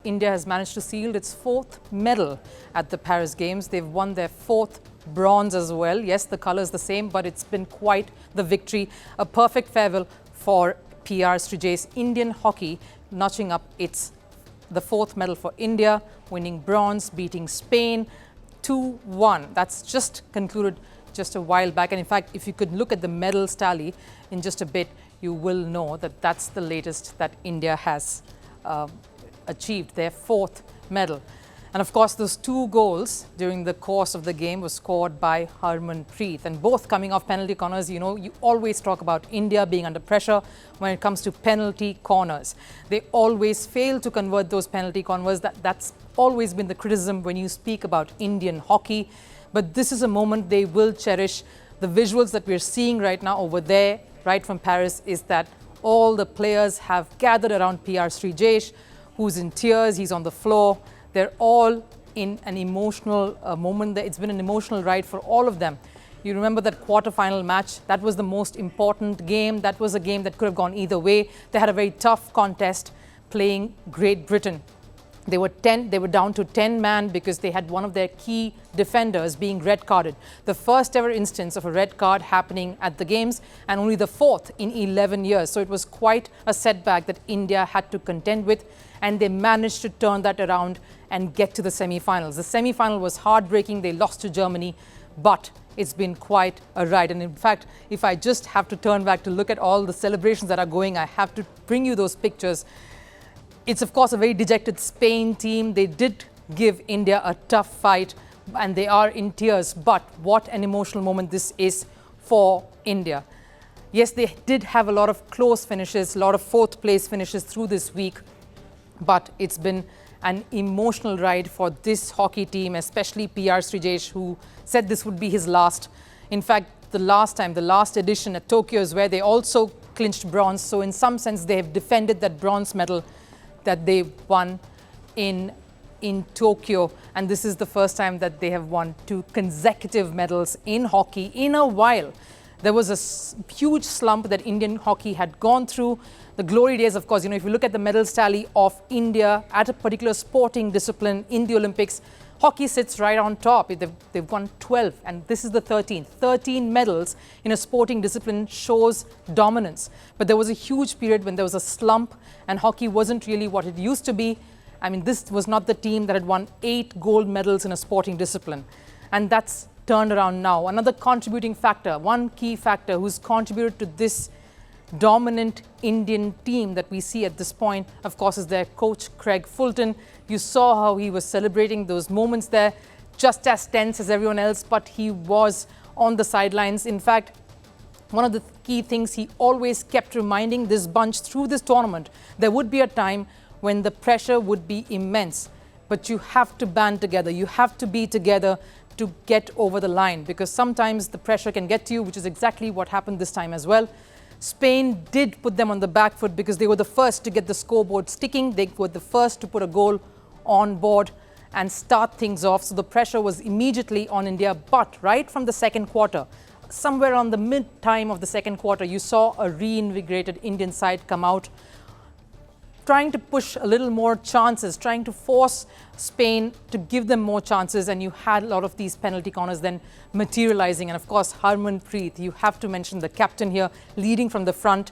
India has managed to seal its fourth medal at the Paris Games. They've won their fourth bronze as well. Yes, the colour is the same, but it's been quite the victory. A perfect farewell for PR Srijash. Indian hockey notching up the fourth medal for India, winning bronze, beating Spain 2-1. That's just concluded just a while back. And in fact, if you could look at the medals tally in just a bit, you will know that that's the latest that India has achieved, their fourth medal. And of course, those two goals during the course of the game were scored by Harmanpreet, and both coming off penalty corners. You know, you always talk about India being under pressure when it comes to penalty corners. They always fail to convert those penalty corners. That's always been the criticism when you speak about Indian hockey. But this is a moment they will cherish. The visuals that we're seeing right now over there, right from Paris, is that all the players have gathered around PR Srijash, who's in tears. He's on the floor. They're all in an emotional moment. It's been an emotional ride for all of them. You remember that quarter-final match? That was the most important game. That was a game that could have gone either way. They had a very tough contest playing Great Britain. They were down to 10 man because they had one of their key defenders being red carded. The first ever instance of a red card happening at the games, and only the fourth in 11 years. So it was quite a setback that India had to contend with, and they managed to turn that around and get to the semi-finals. The semi-final was heartbreaking. They lost to Germany, but it's been quite a ride. And in fact, if I just have to turn back to look at all the celebrations that are going, I have to bring you those pictures. It's, of course, a very dejected Spain team. They did give India a tough fight, and they are in tears. But what an emotional moment this is for India. Yes, they did have a lot of close finishes, a lot of fourth-place finishes through this week. But it's been an emotional ride for this hockey team, especially PR Srijash, who said this would be his last. In fact, the last edition at Tokyo is where they also clinched bronze. So in some sense, they have defended that bronze medal that they won in Tokyo. And this is the first time that they have won 2 consecutive medals in hockey in a while. There was a huge slump that Indian hockey had gone through. The glory days, of course, if you look at the medals tally of India at a particular sporting discipline in the Olympics, hockey sits right on top. They've won 12, and this is the 13th. 13 medals in a sporting discipline shows dominance. But there was a huge period when there was a slump, and hockey wasn't really what it used to be. I mean, this was not the team that had won 8 gold medals in a sporting discipline. And that's turned around now. Another contributing factor, one key factor who's contributed to this dominant Indian team that we see at this point, of course, is their coach, Craig Fulton. You saw how he was celebrating those moments there, just as tense as everyone else, but he was on the sidelines. In fact, one of the key things he always kept reminding this bunch through this tournament, there would be a time when the pressure would be immense, but you have to band together. You have to be together to get over the line, because sometimes the pressure can get to you, which is exactly what happened this time as well. Spain did put them on the back foot because they were the first to get the scoreboard sticking. They were the first to put a goal on board and start things off. So the pressure was immediately on India. But right from the second quarter, somewhere on the mid-time of the second quarter, you saw a reinvigorated Indian side come out, trying to push a little more chances, trying to force Spain to give them more chances, and you had a lot of these penalty corners then materializing. And of course, Harmanpreet, you have to mention the captain here, leading from the front.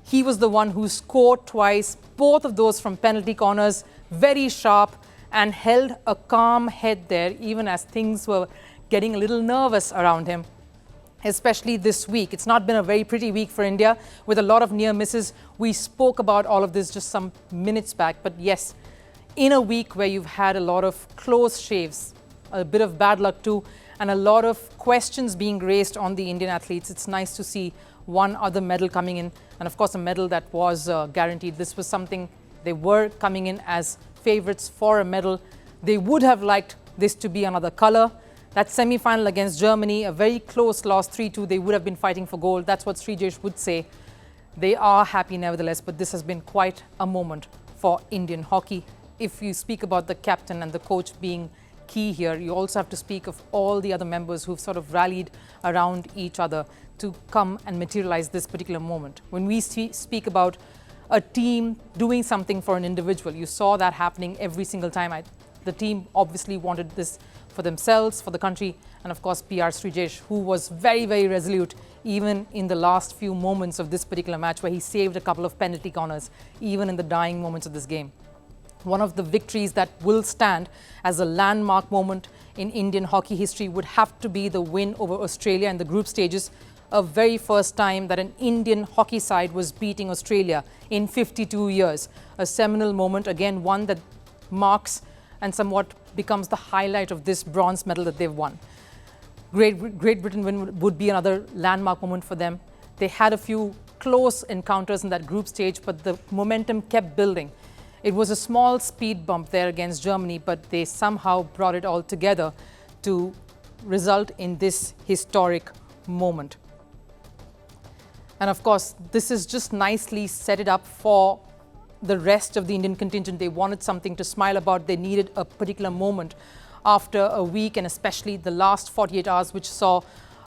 He was the one who scored twice, both of those from penalty corners, very sharp, and held a calm head there, even as things were getting a little nervous around him. Especially this week. It's not been a very pretty week for India, with a lot of near misses. We spoke about all of this just some minutes back. But yes, in a week where you've had a lot of close shaves, a bit of bad luck too, and a lot of questions being raised on the Indian athletes, it's nice to see one other medal coming in. And of course, a medal that was guaranteed. This was something they were coming in as favorites for a medal. They would have liked this to be another color. That semi-final against Germany, a very close loss, 3-2. They would have been fighting for gold. That's what Srijash would say. They are happy nevertheless, but this has been quite a moment for Indian hockey. If you speak about the captain and the coach being key here, you also have to speak of all the other members who've sort of rallied around each other to come and materialize this particular moment. When we speak about a team doing something for an individual. You saw that happening every single time. The team obviously wanted this for themselves, for the country, and of course PR Srijesh, who was very, very resolute even in the last few moments of this particular match, where he saved a couple of penalty corners, even in the dying moments of this game. One of the victories that will stand as a landmark moment in Indian hockey history would have to be the win over Australia in the group stages, a very first time that an Indian hockey side was beating Australia in 52 years. A seminal moment, again, one that marks and somewhat becomes the highlight of this bronze medal that they've won. Great Britain win would be another landmark moment for them. They had a few close encounters in that group stage, but the momentum kept building. It was a small speed bump there against Germany, but they somehow brought it all together to result in this historic moment. And of course, this is just nicely set it up for the rest of the Indian contingent. They wanted something to smile about. They needed a particular moment after a week, and especially the last 48 hours, which saw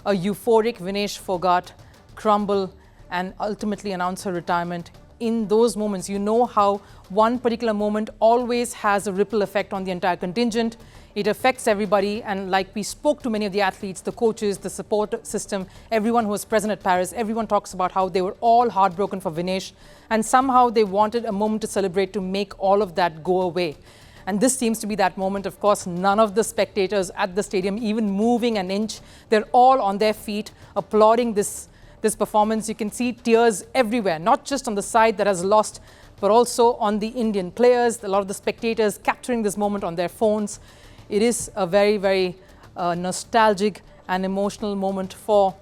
a euphoric Vinesh Fogart crumble and ultimately announce her retirement. In those moments, you know how one particular moment always has a ripple effect on the entire contingent. It affects everybody, and like we spoke to many of the athletes, the coaches, the support system, everyone who was present at Paris, everyone talks about how they were all heartbroken for Vinesh, and somehow they wanted a moment to celebrate, to make all of that go away. And this seems to be that moment. Of course, none of the spectators at the stadium even moving an inch. They're all on their feet applauding this performance. You can see tears everywhere, not just on the side that has lost, but also on the Indian players, a lot of the spectators capturing this moment on their phones. It is a very, very nostalgic and emotional moment for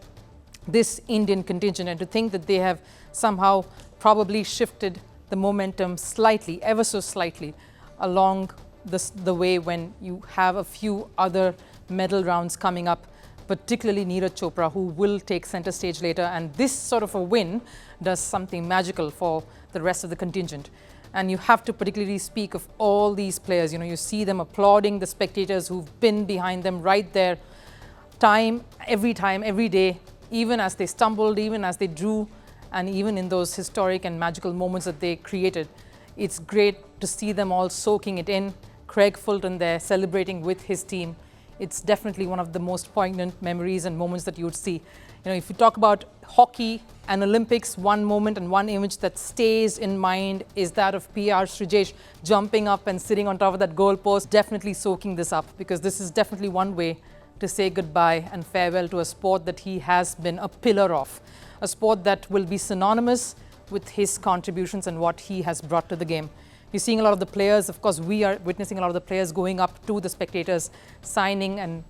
this Indian contingent, and to think that they have somehow probably shifted the momentum slightly, ever so slightly, along the way when you have a few other medal rounds coming up, particularly Neeraj Chopra, who will take center stage later. And this sort of a win does something magical for the rest of the contingent. And you have to particularly speak of all these players. You know, you see them applauding the spectators who've been behind them right there, every time, every day, even as they stumbled, even as they drew, and even in those historic and magical moments that they created. It's great to see them all soaking it in. Craig Fulton there celebrating with his team. It's definitely one of the most poignant memories and moments that you would see. You know, if you talk about hockey and Olympics, one moment and one image that stays in mind is that of PR Srijesh jumping up and sitting on top of that goal post, definitely soaking this up, because this is definitely one way to say goodbye and farewell to a sport that he has been a pillar of, a sport that will be synonymous with his contributions and what he has brought to the game. You're seeing a lot of the players, of course, we are witnessing a lot of the players going up to the spectators, signing and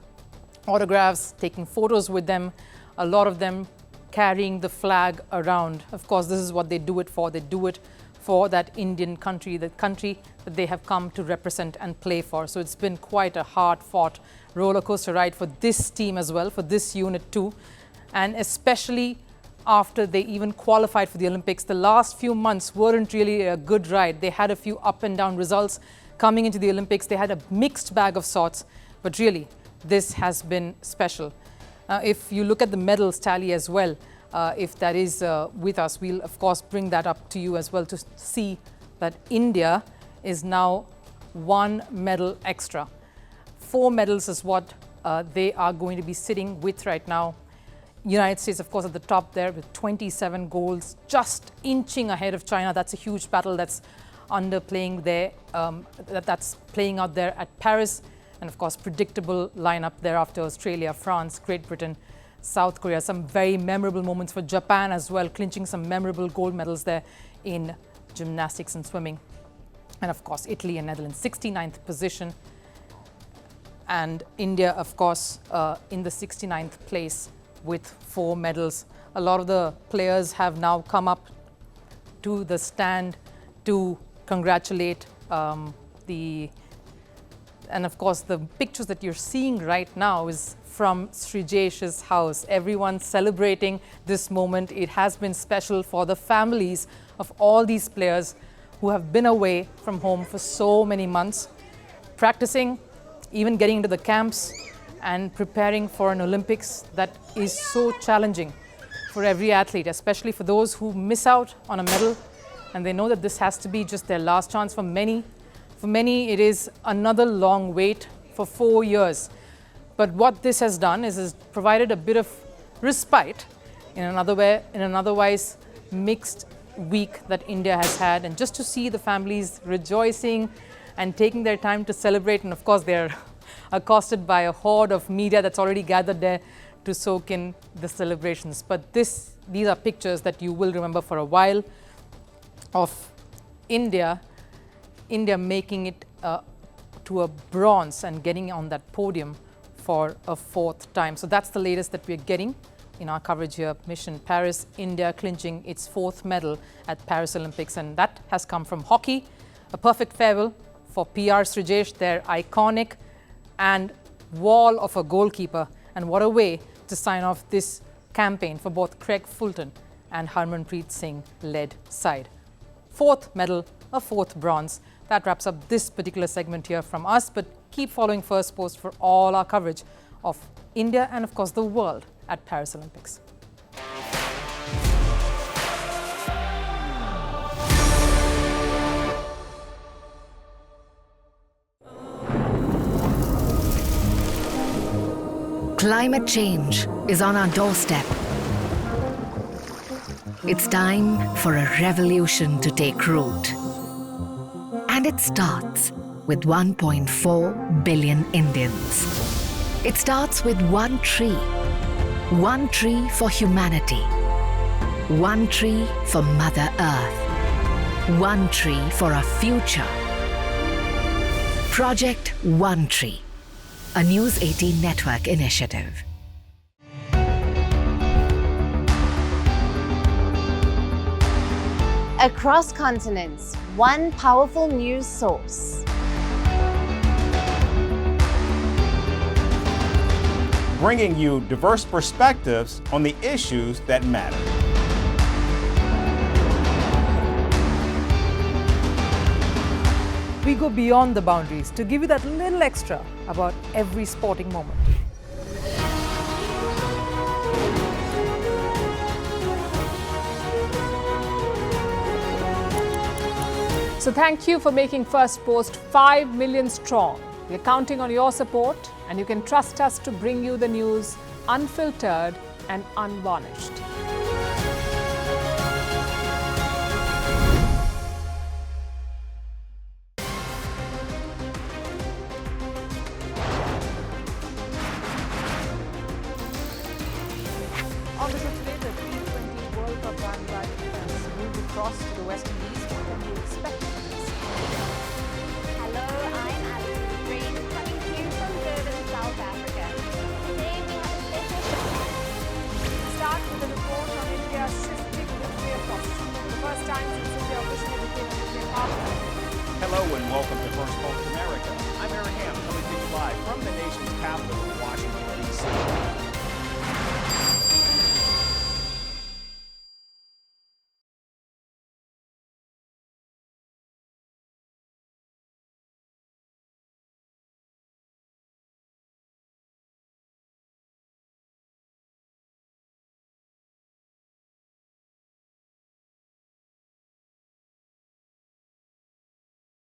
autographs, taking photos with them, a lot of them carrying the flag around. Of course, this is what they do it for. They do it for that Indian country, the country that they have come to represent and play for. So it's been quite a hard-fought roller coaster ride for this team as well, for this unit too, and especially after they even qualified for the Olympics. The last few months weren't really a good ride. They had a few up and down results coming into the Olympics. They had a mixed bag of sorts, but really this has been special. If you look at the medals tally as well, if that is with us, we'll of course bring that up to you as well to see that India is now 1 medal extra. 4 medals is what they are going to be sitting with right now. United States, of course, at the top there with 27 goals, just inching ahead of China. That's a huge battle that's underplaying there, that's playing out there at Paris. And of course, predictable lineup there after Australia, France, Great Britain, South Korea. Some very memorable moments for Japan as well, clinching some memorable gold medals there in gymnastics and swimming. And of course, Italy and Netherlands, 69th position. And India, of course, in the 69th place with 4 medals. A lot of the players have now come up to the stand to congratulate and of course the pictures that you're seeing right now is from Srijesh's house. Everyone celebrating this moment. It has been special for the families of all these players who have been away from home for so many months, practicing, even getting into the camps and preparing for an Olympics that is so challenging for every athlete, especially for those who miss out on a medal. and they know that this has to be just their last chance. For many, it is another long wait for 4 years. But what this has done is provided a bit of respite in an otherwise mixed week that India has had, and just to see the families rejoicing and taking their time to celebrate, and of course they're accosted by a horde of media that's already gathered there to soak in the celebrations. But these are pictures that you will remember for a while of India making it to a bronze and getting on that podium for a 4th time. So that's the latest that we're getting in our coverage here. Mission Paris, India clinching its 4th medal at Paris Olympics, and that has come from hockey. A perfect farewell for PR Srijesh, their iconic and wall of a goalkeeper, and what a way to sign off this campaign for both Craig Fulton and Harmanpreet Singh led side. 4th medal, a 4th bronze. That wraps up this particular segment here from us, but keep following First Post for all our coverage of India and of course the world at Paris Olympics. Climate change is on our doorstep. It's time for a revolution to take root. And it starts with 1.4 billion Indians. It starts with one tree for humanity, one tree for Mother Earth, one tree for a future. Project One Tree, a News 18 network initiative. Across continents, one powerful news source. Bringing you diverse perspectives on the issues that matter. We go beyond the boundaries to give you that little extra about every sporting moment. So thank you for making First Post 5 million strong. We're counting on your support, and you can trust us to bring you the news unfiltered and unvarnished. Obviously today, the T20 World Cup bandwagon has moved across to the West Indies. What can you expect from this? Hello, I'm Alison Green, coming to you from Durban, South Africa. Today we have a special show. Start with a report on India's shifting nuclear posture. The first time since India officially became a nuclear power. Hello and welcome to First Post America. I'm Aaron Ham, coming to you live from the nation's capital,